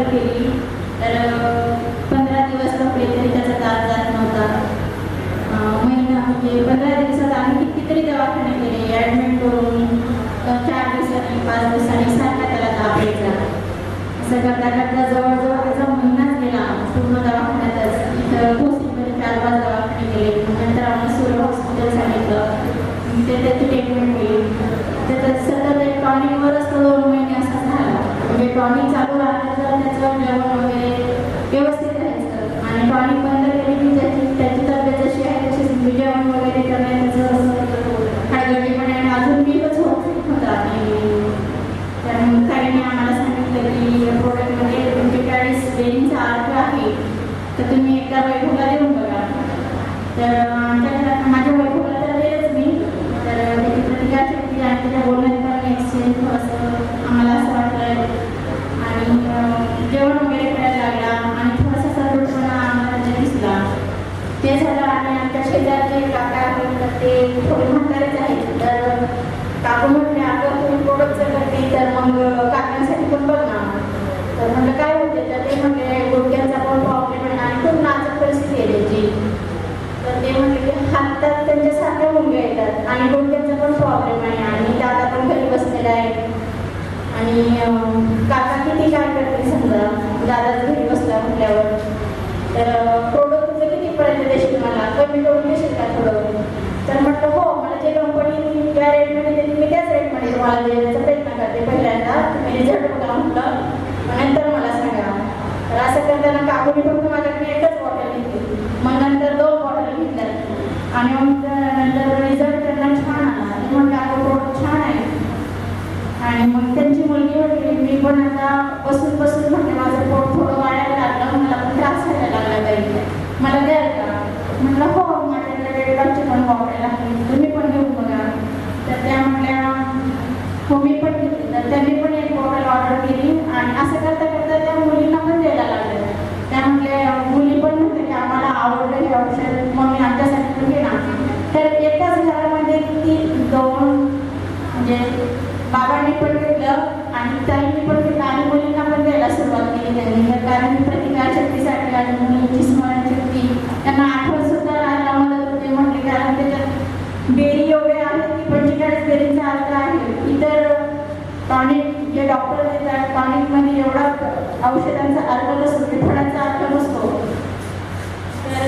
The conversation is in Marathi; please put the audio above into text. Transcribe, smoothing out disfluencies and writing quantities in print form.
चालू केली तर 15 दिवस संपले तरी त्याचा दात जात नव्हता. महिना म्हणजे 15 दिवसात आम्ही कितीतरी दवाखाने केले, ॲडमिट करून 4 दिवसांनी 5 दिवसांनी सारखा त्याला ताप यायचा. असं करता करता जवळजवळ त्याचा महिनाच गेला पूर्ण दवाखान्यातच. इथं भोसरीमध्ये 4-5 दवाखाने केले. नंतर आम्हाला सूर्य हॉस्पिटल सांगितलं, तिथे त्याची ट्रीटमेंट केली. त्याचं सतत एक टॉनिकवरच तो 2 महिने असा झाला. म्हणजे टॉनिक चालू राहिलं तर त्याचं जेवण वगैरे व्यवस्थित राहायचं आणि टॉनिक बंद केली की त्याची तब्येत जशी आहे तशीच जेवण वगैरे करण्याचं हळगर्जीपणे आणि अजून मीच होत होता. आणि त्यामुळे ताईंनी आम्हाला सांगितलं की या प्रोडक्टमध्ये 45 बेरींचा अर्थ आहे, तर तुम्ही एकदा वैभवला देऊन बघा. तर आमच्या माझ्या वैभवला तर दिलंच मी. तर त्याची प्रतिकारशक्ती आणि त्याच्या बोलण्यात एक्सचेंज असं आम्हाला असं वाटलं आणि जेवण वगैरे करायला लागला आणि थोडासा सदृढपणा आम्हाला दिसला. ते झालं आणि आमच्या शेजारचे काका आहेत तर ते थोडे म्हातारेच आहेत. तर काकू म्हटले अगं तुम्ही प्रोडक्टचं करते तर मग काकांसाठी पण बघ ना. तर म्हटलं काय होते, तर ते म्हटले गुडघ्यांचा पण प्रॉब्लेम आहे आणि खूप नाजूक परिस्थिती आहे त्याची. तर ते म्हटले की हातात त्यांच्यासारख्या मुलगा येतात आणि गुडघ्यांचा पण प्रॉब्लेम आहे आणि दादा पण घरी बसलेला आहे आणि काका किती काय करते समजा दादाच घरी बसला म्हटल्यावर. तर प्रोडक्ट तुझं कितीपर्यंत देशील, मला कमी करून देशील का थोडं. तर म्हटलं हो, मला जे कंपनी ज्या रेटमध्ये देते मी त्याच रेटमध्ये तुम्हाला देण्याचा प्रयत्न करते. पहिल्यांदा तुम्ही रिझल्ट बघा म्हटलं, नंतर मला सांगा. तर असं करताना काकूने फक्त माझ्याकडे एकच बॉटल घेतली, मग नंतर 2 बॉटल घेतल्या आणि मग नंतर रिझल्ट त्यांना छान आला. ते म्हटलं अगं प्रोडक्ट छान आहे. आणि मग त्यांची मुलगी म्हटली मी पण आता बसून म्हटलं माझं पोट थोडं वाढायला लागलं, मला पण त्रास व्हायला लागला काही, मला द्याल का. म्हटलं हो, माझ्याकडे वेळची पण बॉटल आहे, तुम्ही पण घेऊन बघा. तर त्या म्हटल्या हो मी पण घेतली. तर त्यांनी पण एक बॉटल ऑर्डर केली आणि असं करता करता त्या मुलींना पण द्यायला लागलं. त्या म्हटल्या मुली पण म्हणते की आम्हाला आवडलं हे औषध, मग मी आमच्यासाठी पण घे ना. तर एकाच घरामध्ये 2 म्हणजे बाबांनी पण घेतलं आणि ताईंनी पण घेतलं आणि मुलींना पण द्यायला सुरुवात केली त्यांनी. कारण प्रतिकारशक्तीसाठी आणि मुलींची स्मरणशक्ती त्यांना आठवण सुद्धा राहायला मदत होते म्हटले. कारण त्याच्यात बेरी एवढे आहेत की 45 बेरींचा अर्थ आहे. इतर टॉनिक जे डॉक्टर देतात टॉनिकमध्ये एवढा औषधांचा अर्थ नसतो, फळांचा अर्थ नसतो. तर